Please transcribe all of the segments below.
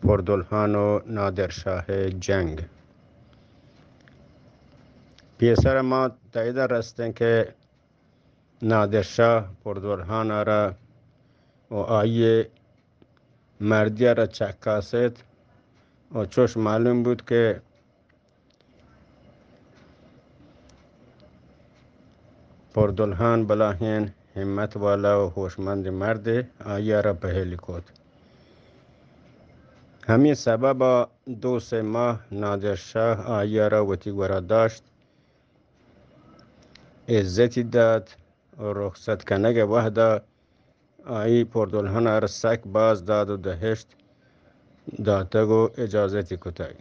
پردلحان و نادرشاه جنگ. پیسر ما تایید رستن که نادرشاه پردلحان را و آیه مردی را چکاسید و چوش معلوم بود که پردلحان بلاهین همت والا و هوشمند مرد آیه را پهلی کود. همین سبب 2-3 ماه نادرشاه آیه را وتی گورا داشت، عزتی داد و رخصت کنگ وحده آیی پردلحان را سک باز داد و دهشت داتگ و اجازتی کتگ.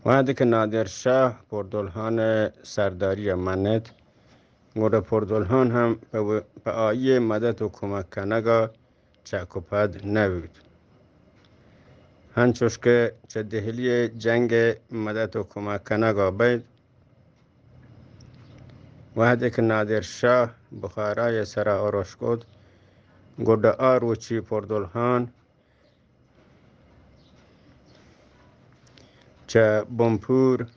وحده که نادرشاه پردلحان سرداری منت گوره پردلحان هم به آیی مدد و کمک کنگا چک و پد نبود. هنچوش که چه دهلی جنگ مدد و کمک کنگا بید، وحده که نادرشاه بخارای سر آروش کد گوده آروچی پردلحان چه بمپور،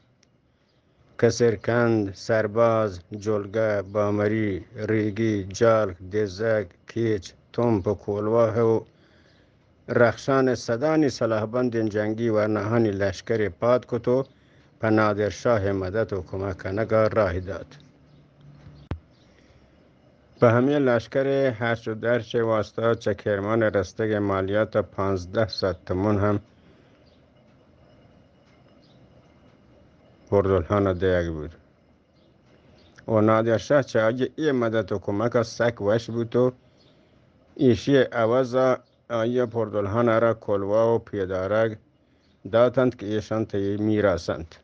کسرکند، سرباز، جلگه، بامری، ریگی، جالک، دزک، کیچ، تومپ و کولواه و رخشان صدانی سلاحبند جنگی و نهانی لشکر پاد کتو به نادرشاه مدد و کمک کنگا راه داد. به همین لشکر هشت و درچ واسطه چه کرمان رستگ مالیات 1500 تمون هم پردلحان دیگ بود و نادرشاه چه آگه ای مدد و کمک سک وش بود و ایشی عوضا آیه پردلحان را کلوا و پیدارگ دادند که ایشان تی میراسند.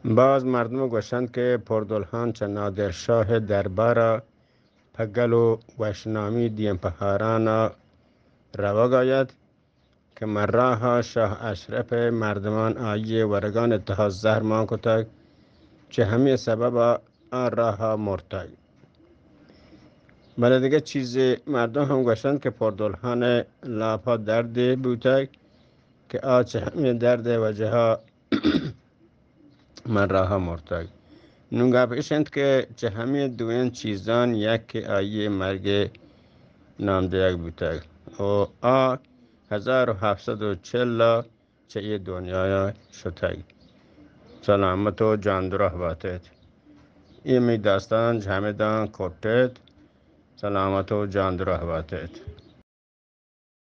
باز مردم گوشند که پردلحان چه نادرشاه دربارا پگل و وشنامی دیم پهارانا رواگ آید که مراها شاه اشرف مردمان آیه ورگان اتحاد زهر مان کتگ چه همه سبب آن راها مرتگ. بله دیگه چیزی مردم هم گوشند که پردلحان لاپا درد بودتگ که چه همه درد وجه ها مراها مرتگ. نونگا پیشند که چه همه دوین چیزان یک که آیه مرگ نامدیگ بودتگ و 1740 چه ای دنیای شدتگ. سلامت و جاندره باتید. این می داستان جمعه دان کتید. سلامت و جاندره باتید.